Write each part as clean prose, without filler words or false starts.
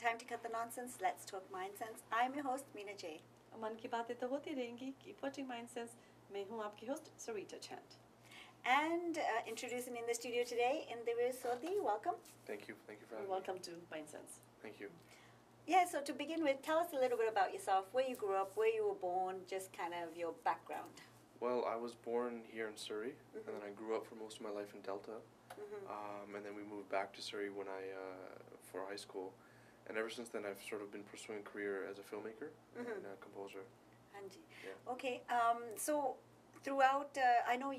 time to cut the nonsense. Let's talk MindSense. I'm your host, Meena J. मन की बातें तो होती रहेंगी. Keep watching MindSense. मैं हूँ आपकी host, Sarita Chand. And introducing in the studio today, Indivir Sodhi. Welcome. Thank you for having me. Welcome to MindSense. Thank you. Yeah, so to begin with, tell us a little bit about yourself, where you grew up, where you were born, just kind of your background. Well, I was born here in Surrey, and then I grew up for most of my life in Delta, and then we moved back to Surrey when for high school, and ever since then I've sort of been pursuing a career as a filmmaker and a composer. Anji. Yeah. Okay, so throughout, I know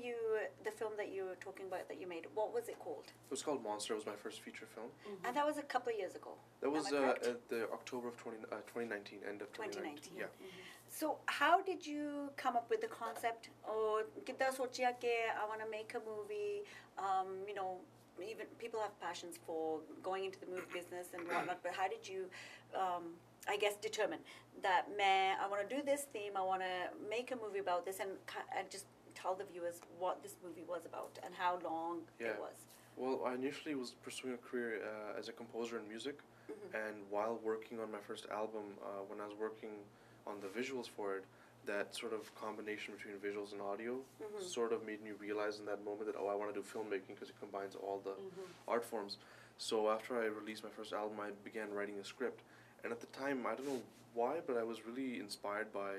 the film that you were talking about that you made, what was it called? It was called Monster. It was my first feature film. And that was a couple of years ago. That was Am I correct? at the October of 2019, end of 2019. Yeah. So how did you come up with the concept? Or कितना सोचा कि I want to make a movie? You know, even people have passions for going into the movie business and whatnot. But how did you, I guess, determine that I want to do this theme? I want to make a movie about this, and just tell the viewers what this movie was about and how long it was. Well, I initially was pursuing a career as a composer in music, and while working on my first album, when I was working on the visuals for it, that sort of combination between visuals and audio sort of made me realize in that moment that, I want to do filmmaking because it combines all the art forms. So after I released my first album, I began writing a script. And at the time, I don't know why, but I was really inspired by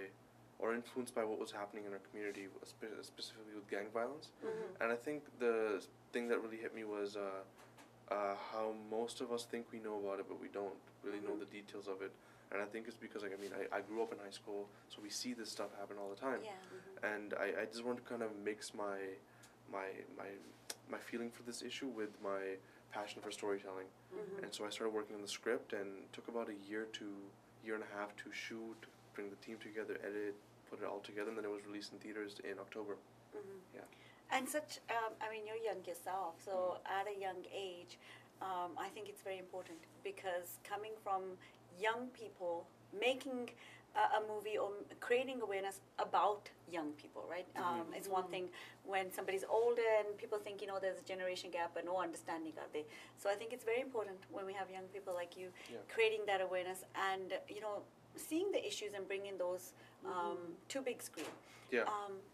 or influenced by what was happening in our community, specifically with gang violence. And I think the thing that really hit me was how most of us think we know about it, but we don't really know the details of it. And I think it's because, I grew up in high school, so we see this stuff happen all the time. Yeah. And I just want to kind of mix my feeling for this issue with my passion for storytelling. And so I started working on the script, and it took about a year and a half to shoot, bring the team together, edit, put it all together, and then it was released in theaters in October. Yeah. And such, you're young yourself, so at a young age, I think it's very important because coming from young people, making a movie or creating awareness about young people, right? It's one thing when somebody's older and people think, there's a generation gap but no understanding are there. So I think it's very important when we have young people like you creating that awareness and, seeing the issues and bringing those to big screen. Yeah.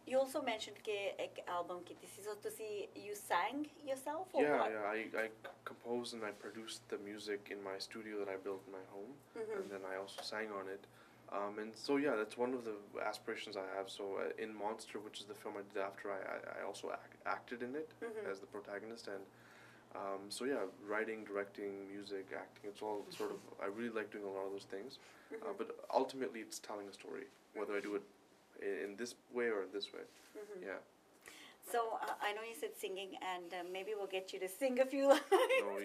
You also mentioned that an album kiti si, so you sang yourself or Yeah, what? I composed and I produced the music in my studio that I built in my home, and then I also sang on it. And so that's one of the aspirations I have. So in Monster, which is the film I did after, I also acted in it as the protagonist, and writing, directing, music, acting, it's all sort of, I really like doing a lot of those things, but ultimately it's telling a story, whether I do it in this way or in this way. Yeah. So I know you said singing, and maybe we'll get you to sing a few lines. No,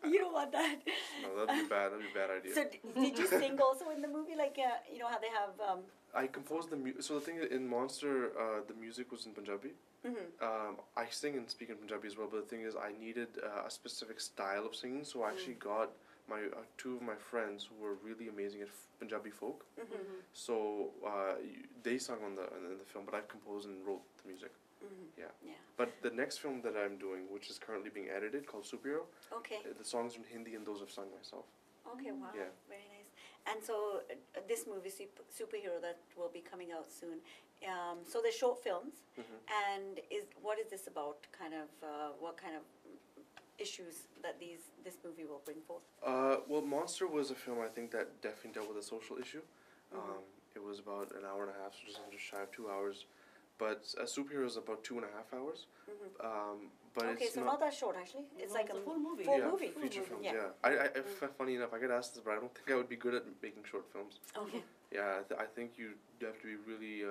You don't want that. No, that'd be bad. That'd be a bad idea. So did you sing also in the movie? Like, how they have... I composed the music. So the thing in Monster, the music was in Punjabi. I sing and speak in Punjabi as well, but the thing is I needed a specific style of singing, so I actually got two of my friends who were really amazing at Punjabi folk. So they sung in the film, but I composed and wrote the music. Yeah. But the next film that I'm doing, which is currently being edited, called Superhero, the songs are in Hindi and those I've sung myself. Okay, wow. Yeah. Very nice. And so this movie, Superhero, that will be coming out soon. So they're short films, and what is this about? What kind of issues that this movie will bring forth? Well, Monster was a film I think that definitely dealt with a social issue. It was about an hour and a half, so just under shy of 2 hours. But Superhero is about 2.5 hours. But okay, it's so not that short actually. It's like a full movie. Full movie. Feature films. Yeah. Funny enough, I get asked this, but I don't think I would be good at making short films. Okay. Yeah, I think you have to be really,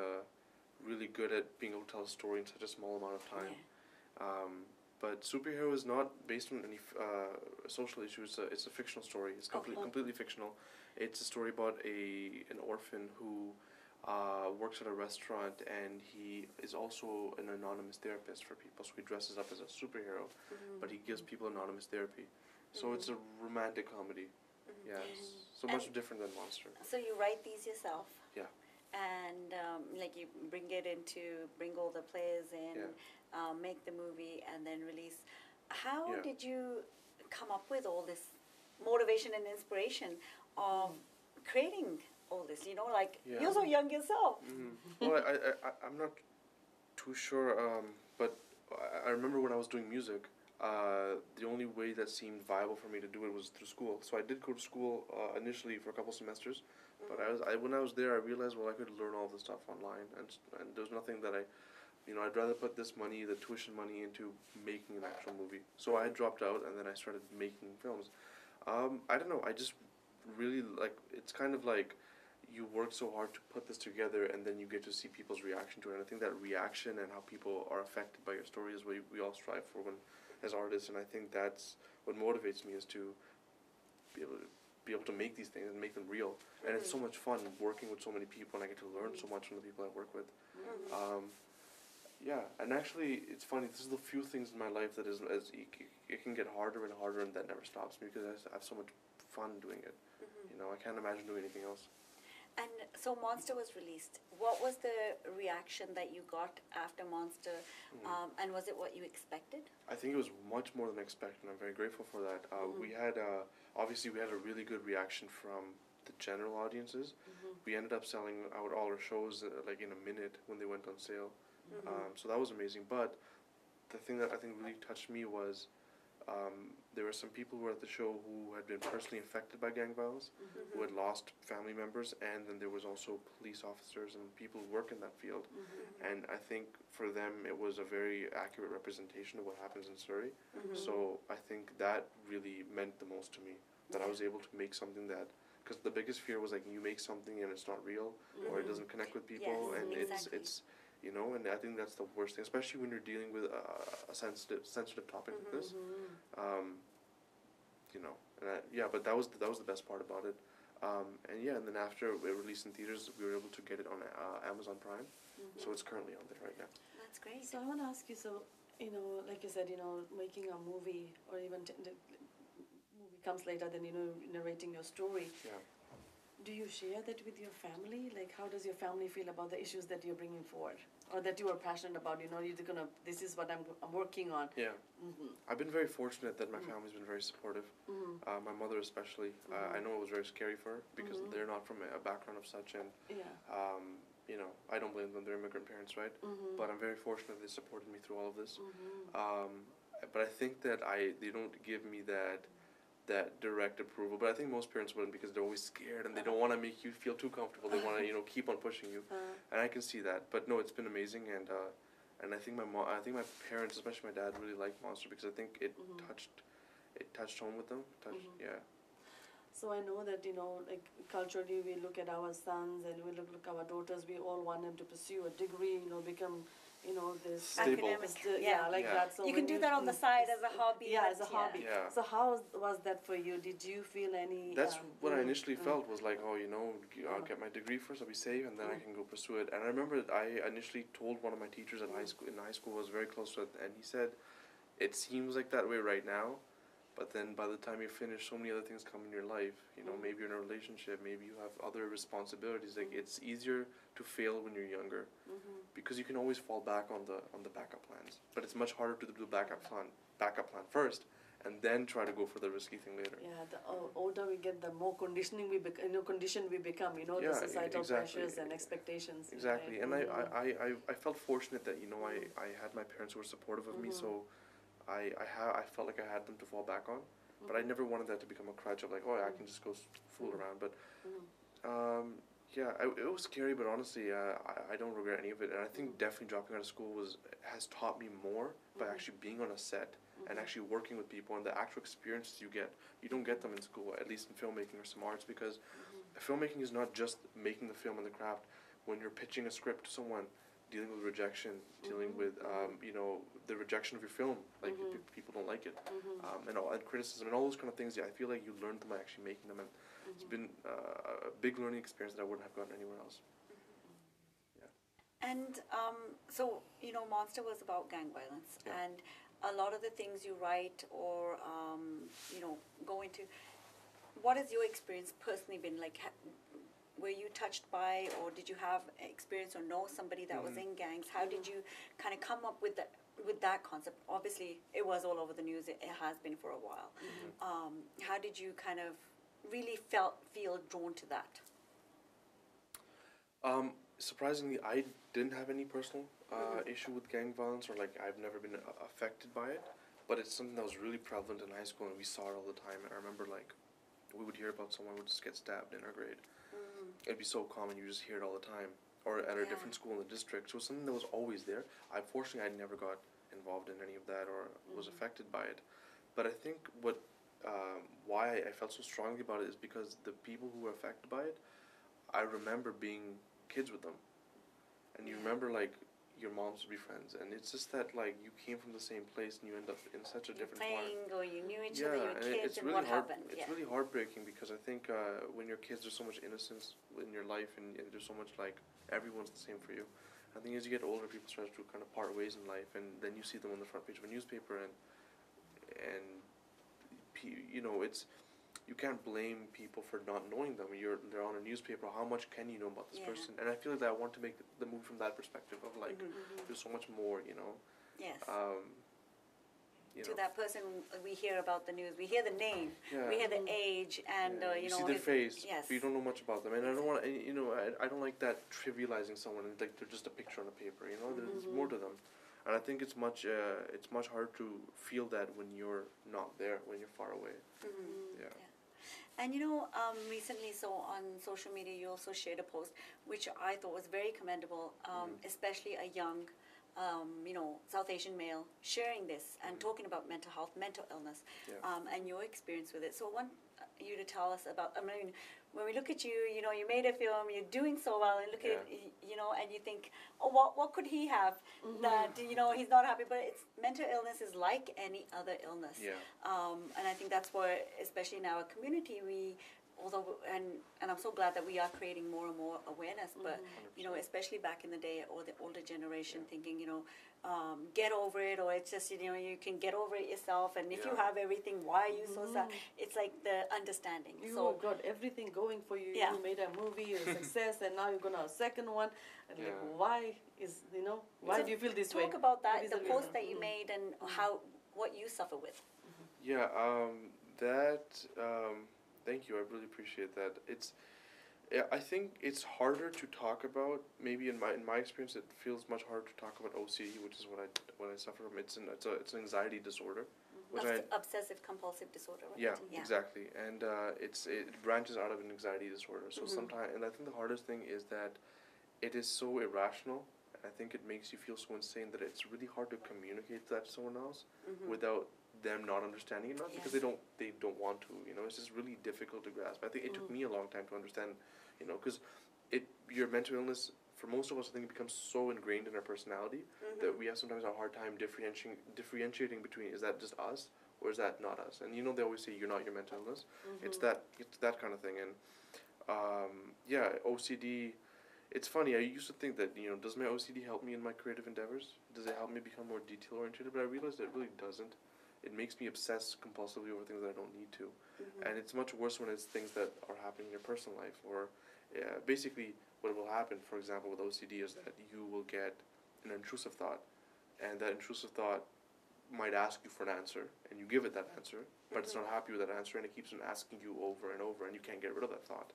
really good at being able to tell a story in such a small amount of time. Yeah. But Superhero is not based on any social issues. It's a fictional story. It's completely fictional. It's a story about an orphan who works at a restaurant, and he is also an anonymous therapist for people. So he dresses up as a superhero, but he gives people anonymous therapy. So it's a romantic comedy. Yeah, so much different than Monster. So you write these yourself? Yeah. And you bring all the players in, make the movie, and then release. How did you come up with all this motivation and inspiration of creating all this? You know, like Yeah. you're so young yourself. Well, I'm not too sure, but I remember when I was doing music, the only way that seemed viable for me to do it was through school. So I did go to school initially for a couple semesters, but when I was there, I realized, well, I could learn all this stuff online, and there's nothing that I'd rather put this money, the tuition money, into making an actual movie. So I dropped out, and then I started making films. I don't know, I just really, like, it's kind of like you work so hard to put this together, and then you get to see people's reaction to it. And I think that reaction and how people are affected by your story is what we all strive for as artists. And I think that's what motivates me, is to be able to make these things and make them real. And it's so much fun working with so many people, and I get to learn so much from the people I work with. Yeah, and actually, it's funny. This is the few things in my life that it can get harder and harder, and that never stops me, because I have so much fun doing it. I can't imagine doing anything else. And so Monster was released. What was the reaction that you got after Monster, and was it what you expected? I think it was much more than expected, and I'm very grateful for that. We had obviously we had a really good reaction from the general audiences. We ended up selling out all our shows like in a minute when they went on sale. So that was amazing. But the thing that I think really touched me was there were some people who were at the show who had been personally affected by gang violence, who had lost family members, and then there was also police officers and people who work in that field. And I think for them it was a very accurate representation of what happens in Surrey. So I think that really meant the most to me, that I was able to make something that, because the biggest fear was like, you make something and it's not real, or it doesn't connect with people, and exactly. it's and I think that's the worst thing, especially when you're dealing with a sensitive topic like this. But that was the best part about it. And then after it released in theaters, we were able to get it on Amazon Prime, so it's currently on there right now. That's great. So I want to ask you, so, like you said, making a movie, or even the movie comes later than, narrating your story. Yeah. Do you share that with your family? Like, how does your family feel about the issues that you're bringing forward, or that you are passionate about? This is what I'm working on. Yeah. I've been very fortunate that my family's been very supportive. My mother especially. I know it was very scary for her, because they're not from a background of such, and I don't blame them. They're immigrant parents, right? But I'm very fortunate they supported me through all of this. But I think that they don't give me that direct approval, but I think most parents wouldn't, because they're always scared and they don't want to make you feel too comfortable. They want to keep on pushing you, and I can see that. But no, it's been amazing, and I think my parents, especially my dad, really liked Monster, because I think it touched home with them. Yeah. So I know that like culturally, we look at our sons and we look at our daughters. We all want them to pursue a degree, become this Stable. Academic, that. So you can do that on the side as a hobby. Yeah, as a hobby. Yeah. So how was that for you? Did you feel any? That's what I initially felt, was like, I'll get my degree first, I'll be safe, and then I can go pursue it. And I remember that I initially told one of my teachers in high school, I was very close to it, and he said, it seems like that way right now, but then by the time you finish, so many other things come in your life. Maybe you're in a relationship, maybe you have other responsibilities. Like, it's easier to fail when you're younger, because you can always fall back on the backup plans. But it's much harder to do the backup plan first, and then try to go for the risky thing later. Yeah, the older we get, the more conditioned we become. The societal pressures and expectations. Exactly, right? and I felt fortunate that I had my parents who were supportive of me, so I felt like I had them to fall back on, but I never wanted that to become a crutch of like, I can just go fool around. But it was scary, but honestly, I don't regret any of it. And I think definitely dropping out of school has taught me more by actually being on a set and actually working with people, and the actual experiences you get. You don't get them in school, at least in filmmaking or some arts, because filmmaking is not just making the film and the craft. When you're pitching a script to someone, dealing with rejection, dealing with the rejection of your film, like people don't like it, and criticism and all those kind of things. I feel like you learn them by actually making them, and it's been a big learning experience that I wouldn't have gotten anywhere else. Yeah. And so Monster was about gang violence, and a lot of the things you write or go into. What has your experience personally been like? were you touched by, or did you have experience or know somebody that was in gangs? How did you kind of come up with that concept? Obviously, it was all over the news. It has been for a while. How did you kind of really feel drawn to that? Surprisingly, I didn't have any personal issue with gang violence, or like I've never been affected by it. But it's something that was really prevalent in high school, and we saw it all the time. And I remember, like, we would hear about someone who would just get stabbed in our grade. It'd be so common, you just hear it all the time. Or at a different school in the district. So it was something that was always there. Fortunately, I never got involved in any of that or was affected by it. But I think why I felt so strongly about it is because the people who were affected by it, I remember being kids with them. And you remember, like, your moms would be friends, and it's just that, like, you came from the same place and you end up in such a different playing, part. or you knew each other, you were kids, it's and really what happened? It's really heartbreaking because I think when you're kids, there's so much innocence in your life, and there's so much, like, everyone's the same for you. I think as you get older, people start to kind of part ways in life, and then you see them on the front page of a newspaper, and you know, you can't blame people for not knowing them. They're on a newspaper. How much can you know about this person? And I feel like I want to make the move from that perspective of, like, there's so much more, you know. Yes. To that person, we hear about the news. We hear the name. We hear the age, and you see their face, yes. but you don't know much about them. And I don't want to, you know, I don't like that trivializing someone, and like they're just a picture on a paper. You know, there's more to them. And I think it's much harder to feel that when you're not there, when you're far away. Yeah. And recently, so on social media, you also shared a post which I thought was very commendable, especially a young, South Asian male sharing this and talking about mental health, mental illness, and your experience with it. So I want you to tell us about, I mean, when we look at you, you made a film, you're doing so well, and look at, and you think, oh, what could he have that, he's not happy, but it's mental illness is like any other illness. And I think that's where, especially in our community, and I'm so glad that we are creating more and more awareness, but, especially back in the day, or the older generation thinking, get over it, or it's just, you can get over it yourself, and if you have everything, why are you so sad? It's like the understanding. You got everything going for you. You made a movie, a success, and now you're going to have a second one. And like, why do you feel this way? Talk about that, the post that you made, and what you suffer with. Thank you. I really appreciate that. I think it's harder to talk about. Maybe in my experience, it feels much harder to talk about OCD, which is what I suffer from. It's an anxiety disorder. Obsessive compulsive disorder, right? Yeah, exactly. And it branches out of an anxiety disorder. So sometimes, and I think the hardest thing is that it is so irrational. I think it makes you feel so insane that it's really hard to communicate that to someone else without them not understanding it, not because they don't want to, it's just really difficult to grasp. I think it took me a long time to understand, because your mental illness, for most of us, I think it becomes so ingrained in our personality that we have sometimes a hard time differentiating between, is that just us or is that not us? And they always say you're not your mental illness. It's that kind of thing. And OCD. It's funny, I used to think that, does my OCD help me in my creative endeavors? Does it help me become more detail-oriented? But I realized that it really doesn't. It makes me obsess compulsively over things that I don't need to. And it's much worse when it's things that are happening in your personal life. Or basically what will happen, for example, with OCD is that you will get an intrusive thought. And that intrusive thought might ask you for an answer. And you give it that answer, but it's not happy with that answer. And it keeps on asking you over and over. And you can't get rid of that thought.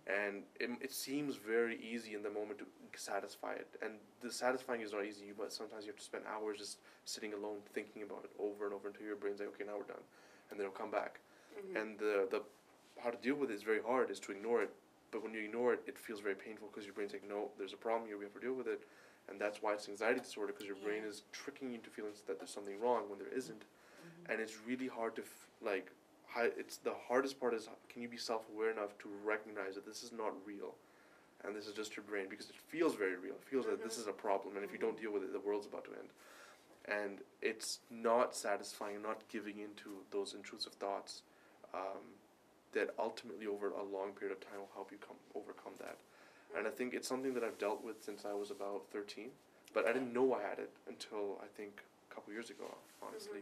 And it seems very easy in the moment to satisfy it. And the satisfying is not easy, but sometimes you have to spend hours just sitting alone thinking about it over and over until your brain's like, okay, now we're done. And then it'll come back. And the how to deal with it is very hard, is to ignore it. But when you ignore it, it feels very painful because your brain's like, no, there's a problem here, we have to deal with it. And that's why it's anxiety disorder, because your brain is tricking you into feeling that there's something wrong when there isn't. And it's really hard to, it's the hardest part is, can you be self-aware enough to recognize that this is not real and this is just your brain, because it feels very real. It feels that this is a problem, and if you don't deal with it, the world's about to end. And it's not satisfying, not giving into those intrusive thoughts that ultimately over a long period of time will help you overcome that. And I think it's something that I've dealt with since I was about 13, but I didn't know I had it until I think a couple years ago, honestly.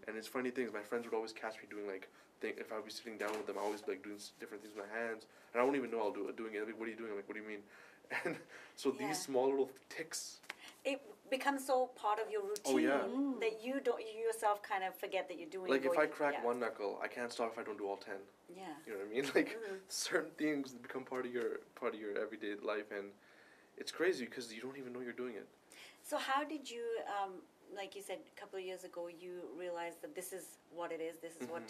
And it's funny things. My friends would always catch me doing like, if I would be sitting down with them, I always be like doing different things with my hands, and I won't even know I'll doing it. Like, what are you doing? I'm like, what do you mean? And so these small little tics. It becomes so part of your routine Oh, yeah. that you yourself kind of forget that you're doing. Like if I crack yeah. one knuckle, I can't stop if I don't do all 10. Yeah. You know what I mean? Like certain things become part of your everyday life, and it's crazy because you don't even know you're doing it. So how did you, like you said, a couple of years ago, you realized that this is what it is. This is what,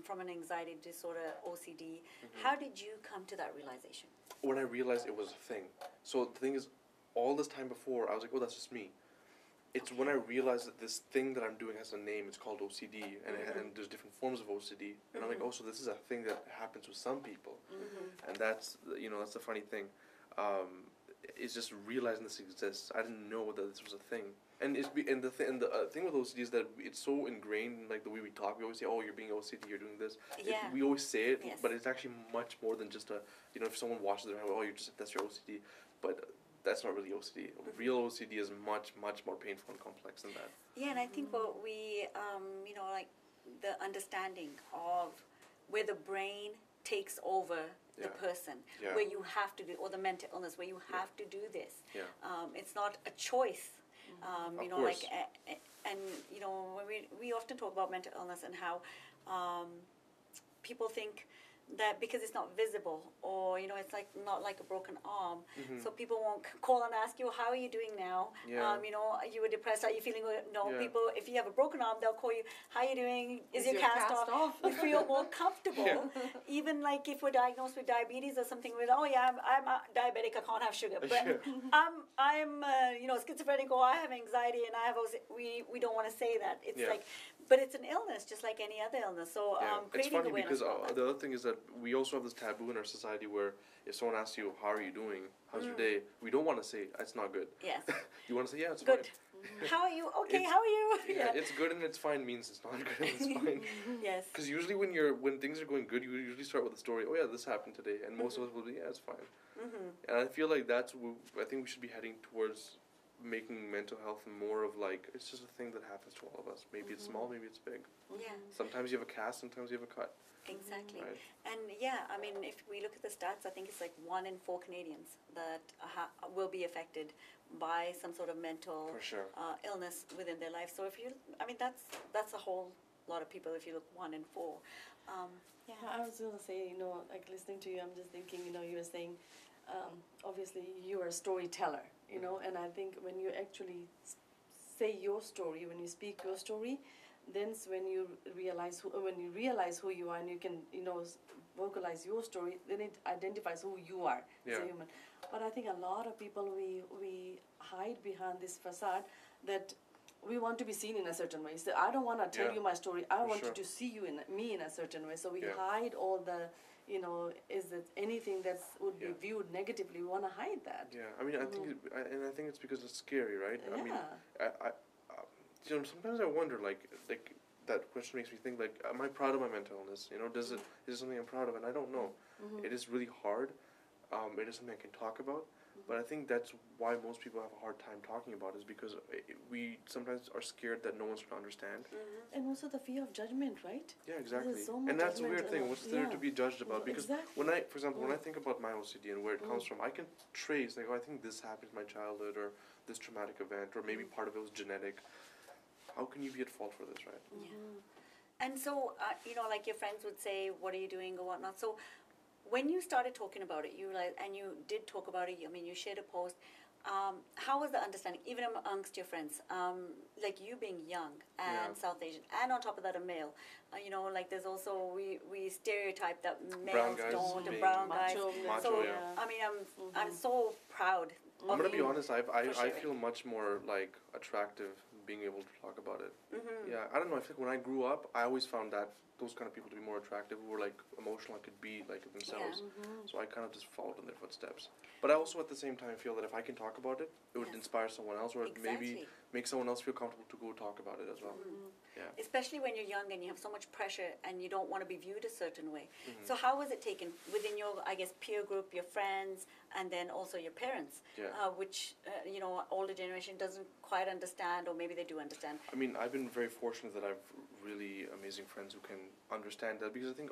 from an anxiety disorder, OCD. How did you come to that realization? When I realized it was a thing. So the thing is, all this time before, I was like, oh, that's just me. It's when I realized that this thing that I'm doing has a name. It's called OCD, and and there's different forms of OCD. And I'm like, oh, so this is a thing that happens with some people. And that's that's the funny thing. It's just realizing this exists. I didn't know that this was a thing. And the thing with OCD is that it's so ingrained in like the way we talk. We always say, "Oh, you're being OCD. You're doing this." Yeah. We always say it, Yes. but it's actually much more than just a. If someone watches it, oh, that's your OCD, but that's not really OCD. Real OCD is much more painful and complex than that. Yeah, and I think what we, like the understanding of where the brain takes over the person, Yeah. where you have to do, or the mental illness, where you have to do this. Yeah. It's not a choice. Of Like, and when we often talk about mental illness and how people think that because it's not visible, or it's like not like a broken arm, so people won't call and ask you, how are you doing now? Yeah. You were depressed, are you feeling good? No, Yeah. people, if you have a broken arm, they'll call you, how are you doing? Is your cast off? You feel more comfortable. Yeah. Even like if we're diagnosed with diabetes or something, we're like, oh yeah, I'm diabetic, I can't have sugar, but I'm schizophrenic, or I have anxiety, and I have we don't want to say that. It's like, but it's an illness just like any other illness. So it's creating funny awareness because about that. the other thing is that we also have this taboo in our society where if someone asks you, how are you doing, how's your day, we don't want to say it's not good. Yes. You want to say, yeah, it's Good. fine. How are you? Okay, It's- how are you? Yeah, it's good and it's fine means it's not good and it's fine. Yes. Because usually when things are going good, you usually start with a story. Oh yeah, this happened today, and most of us will be, yeah, it's fine. And I feel like I think we should be heading towards making mental health more of like, it's just a thing that happens to all of us. Maybe it's small, maybe it's big. Yeah. Sometimes you have a cast, sometimes you have a cut. Exactly. Right. And I mean, if we look at the stats, I think it's like 1 in 4 Canadians that will be affected by some sort of mental For sure. illness within their life. So that's a whole lot of people if you look 1 in 4. Yeah. I was going to say, like listening to you, I'm just thinking, you were saying, obviously you are a storyteller, and I think when you actually say your story, when you speak your story, then's when you realize who you are, and you can, vocalize your story, then it identifies who you are as a human. But I think a lot of people, we hide behind this facade that we want to be seen in a certain way. So I don't want to tell you my story. I want you to see me in a certain way. So we hide all the, is that anything that would be viewed negatively, we want to hide that. Yeah, I mean, I think it's because it's scary, right? Yeah. I mean, sometimes I wonder, like that question makes me think, like, am I proud of my mental illness? Is it something I'm proud of? And I don't know. It is really hard. It is something I can talk about. But I think that's why most people have a hard time talking about it, is because we sometimes are scared that no one's going to understand. And also the fear of judgment, right? Yeah, exactly. There's so much And that's the weird judgment thing. and- What's there to be judged about? Because when I, for example, when I think about my OCD and where it comes from, I can trace, like, oh, I think this happened in my childhood, or this traumatic event, or maybe part of it was genetic. How can you be at fault for this, right? Yeah. And so, like your friends would say, what are you doing or whatnot. So when you started talking about it, you did talk about it, I mean, you shared a post. How was the understanding, even amongst your friends? Like you being young and South Asian, and on top of that a male. Like there's also, we stereotype that males guys don't, and being brown guys. Macho, So, yeah. I mean, I'm so proud of I'm gonna be you honest. I sharing. feel much more like attractive being able to talk about it. Yeah, I don't know. I feel like when I grew up, I always found that those kind of people to be more attractive, who were like emotional and could be like themselves. So I kind of just followed in their footsteps. But I also at the same time feel that if I can talk about it, it would inspire someone else, or maybe make someone else feel comfortable to go talk about it as well. Yeah. especially when you're young and you have so much pressure and you don't want to be viewed a certain way. Mm-hmm. So how was it taken within your, I guess, peer group, your friends, and then also your parents, Yeah. which, older generation doesn't quite understand, or maybe they do understand. I mean, I've been very fortunate that I've really amazing friends who can understand that, because I think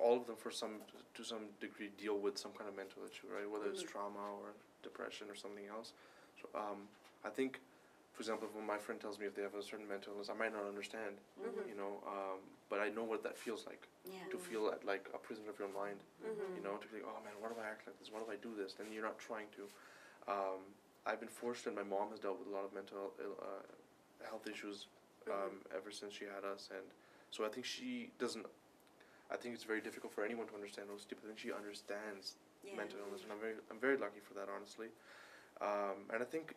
all of them, to some degree, deal with some kind of mental issue, right? Whether it's trauma or depression or something else. So I think, for example, when my friend tells me if they have a certain mental illness, I might not understand, but I know what that feels like. Yeah. To feel like a prisoner of your own mind, to be like, oh man, why do I act like this? Why do I do this? And you're not trying to. I've been fortunate. My mom has dealt with a lot of mental health issues ever since she had us, and so I think she doesn't. I think it's very difficult for anyone to understand OCD, but I think she understands mental illness, and I'm very lucky for that, honestly. And I think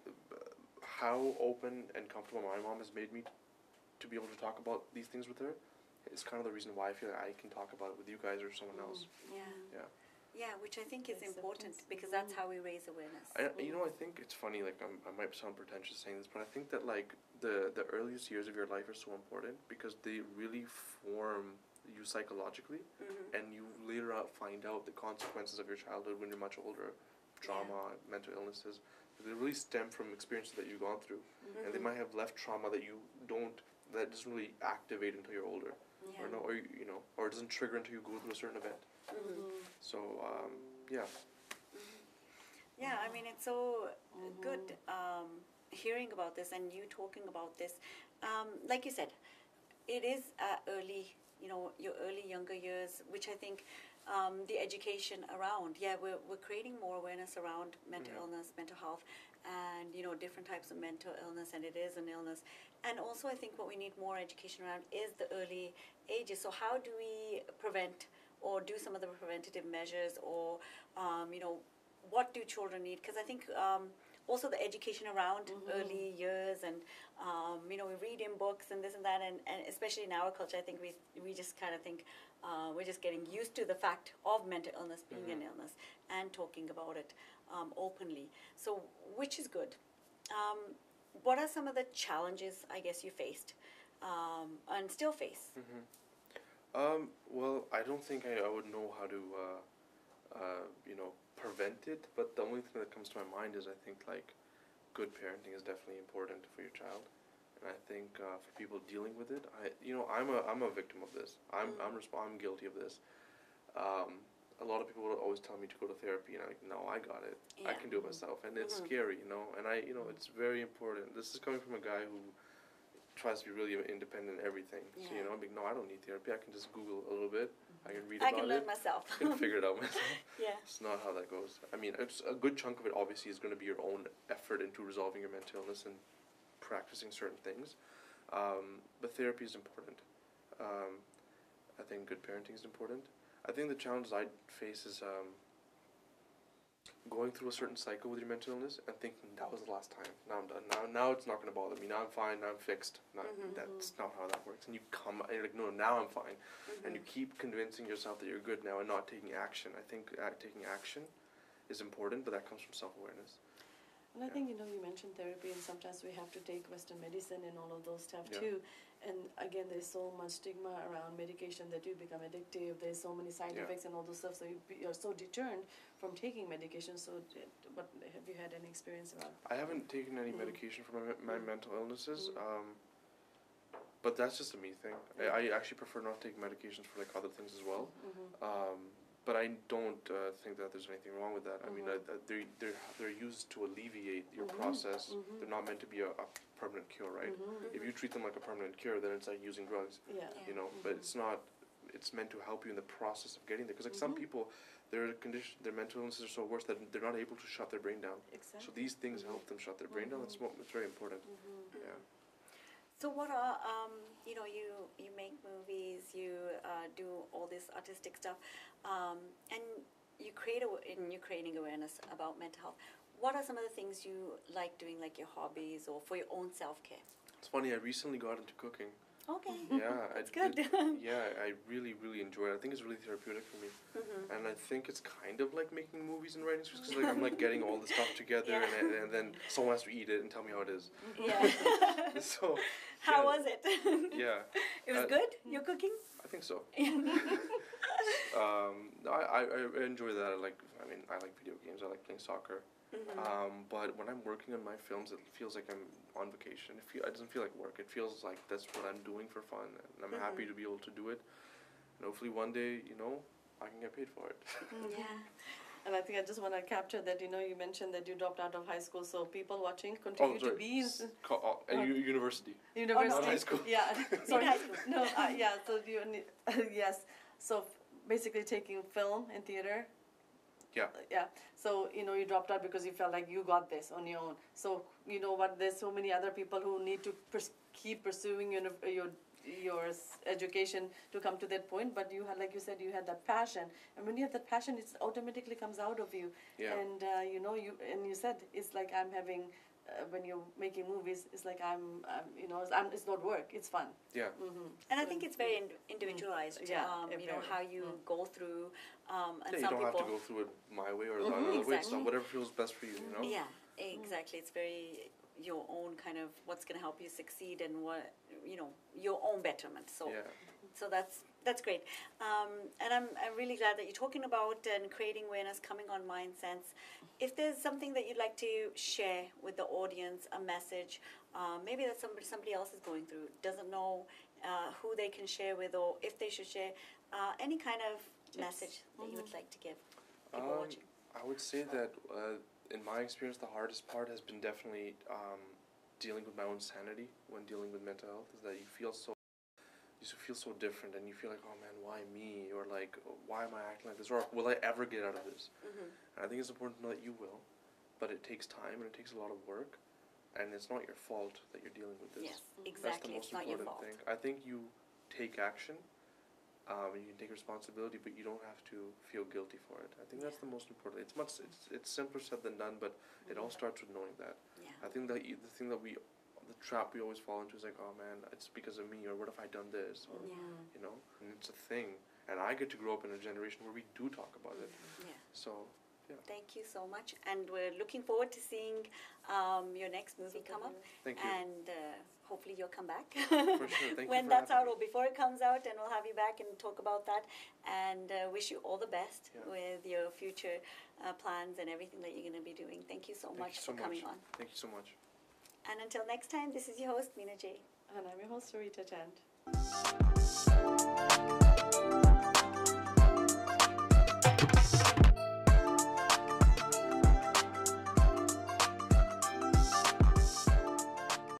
how open and comfortable my mom has made me to be able to talk about these things with her is kind of the reason why I feel like I can talk about it with you guys or someone else. Yeah, which I think is important, Acceptance. because that's how we raise awareness. I think it's funny, like, I might sound pretentious saying this, but I think that, like, the earliest years of your life are so important because they really form you psychologically, and you later find out the consequences of your childhood when you're much older, trauma, mental illnesses. They really stem from experiences that you've gone through, and they might have left trauma that that doesn't really activate until you're older, or it doesn't trigger until you go through a certain event. So, yeah. Yeah, I mean, it's so good hearing about this and you talking about this. Like you said, it is early, your early younger years, which I think the education around, we're creating more awareness around mental illness, mental health, and, different types of mental illness, and it is an illness. And also I think what we need more education around is the early ages. So how do we prevent or do some of the preventative measures, or, what do children need? Because I think also the education around early years, and, we read in books and this and that, and especially in our culture, I think we just kind of think we're just getting used to the fact of mental illness being an illness and talking about it openly. So, which is good. What are some of the challenges, I guess, you faced and still face? Well, I don't think I would know how to, prevent it, but the only thing that comes to my mind is I think, like, good parenting is definitely important for your child, and I think for people dealing with it, I'm a victim of this. I'm guilty of this. A lot of people would always tell me to go to therapy, and I'm like, no, I got it. I can do it myself, and it's scary, and it's very important. This is coming from a guy who tries to be really independent in everything. So, I'm like, no, I don't need therapy. I can just Google a little bit. I can read about it. I can learn myself. I can figure it out myself. Yeah. It's not how that goes. I mean, it's a good chunk of it obviously is going to be your own effort into resolving your mental illness and practicing certain things. But therapy is important. I think good parenting is important. I think the challenges I face is going through a certain cycle with your mental illness and thinking that was the last time. Now I'm done. Now it's not going to bother me. Now I'm fine. Now I'm fixed. That's not how that works. And you're like, no, now I'm fine. And you keep convincing yourself that you're good now and not taking action. I think taking action is important, but that comes from self-awareness. And I think, you mentioned therapy, and sometimes we have to take Western medicine and all of those stuff Yeah. too. And again, there's so much stigma around medication that you become addictive. There's so many side effects and all those stuff. So you're so deterred from taking medication. So, but have you had any experience around? I haven't taken any medication for my mental illnesses, but that's just a me thing. I actually prefer not taking medications for, like, other things as well. But I don't think that there's anything wrong with that. I mean, they're used to alleviate your process. They're not meant to be a permanent cure, right? If you treat them like a permanent cure, then it's like using drugs. Yeah. But it's not. It's meant to help you in the process of getting there. Because, like, some people, their mental illnesses are so worse that they're not able to shut their brain down. Exactly. So these things help them shut their brain down. It's very important. Yeah. So what are you make movies, you do all this artistic stuff, and you're creating awareness about mental health. What are some of the things you like doing, like your hobbies or for your own self-care? It's funny. I recently got into cooking. Okay. Yeah, That's good. yeah, I really, really enjoy it. I think it's really therapeutic for me, and I think it's kind of like making movies and writing scripts because like I'm like getting all the stuff together, Yeah. and then someone has to eat it and tell me how it is. Yeah. So, How yeah, was it? yeah, It was good. Your cooking. I think so. I enjoy that. I mean, I like video games. I like playing soccer. But when I'm working on my films, it feels like I'm on vacation. It doesn't feel like work. It feels like that's what I'm doing for fun, and I'm happy to be able to do it. And hopefully one day, I can get paid for it. Yeah. And I think I just want to capture that, you mentioned that you dropped out of high school, so people watching continue to be in University. university. Not high school. Yeah, sorry. high school. No, yeah, so yes. So basically taking film and theater. Yeah. Yeah. So, you dropped out because you felt like you got this on your own. So, you know what, there's so many other people who need to keep pursuing your education to come to that point, but you had, like you said, you had that passion, and when you have that passion, it automatically comes out of you. Yeah. And you said it's like I'm having when you're making movies, it's like it's not work, it's fun. Yeah. And I think it's very individualized. Yeah, How you go through. And Yeah, you some don't people. have to go through it my way or another way. It's Exactly. not whatever feels best for you. Yeah, exactly. It's very your own kind of what's going to help you succeed and what your own betterment. So, Yeah. so that's great. And I'm really glad that you're talking about and creating awareness, coming on MindSense. If there's something that you'd like to share with the audience, a message, maybe that somebody else is going through, doesn't know who they can share with, or if they should share, any kind of message that you would like to give people watching. I would say that in my experience, the hardest part has been definitely dealing with my own sanity when dealing with mental health. Is that you feel so different, and you feel like, oh man, why me? Or like, why am I acting like this? Or will I ever get out of this? And I think it's important to know that you will, but it takes time and it takes a lot of work, and it's not your fault that you're dealing with this. Yes, That's exactly. the most It's not your important fault. thing. I think you take action, and you can take responsibility, but you don't have to feel guilty for it. I think that's the most important. It's simpler said than done, but it all starts with knowing that. Yeah. I think that the trap we always fall into is like, oh man, it's because of me, or what if I done this, or Yeah. and it's a thing. And I get to grow up in a generation where we do talk about it. Yeah. So yeah. Thank you so much, and we're looking forward to seeing your next movie come up. Thank you. And hopefully you'll come back For sure. Thank you when for that's having out me. or before it comes out, and we'll have you back and talk about that. And wish you all the best with your future plans and everything that you're going to be doing. Thank you so Thank much you so for coming much. on. Thank you so much. And until next time, this is your host, Meena J. And I'm your host, Sarita Chand.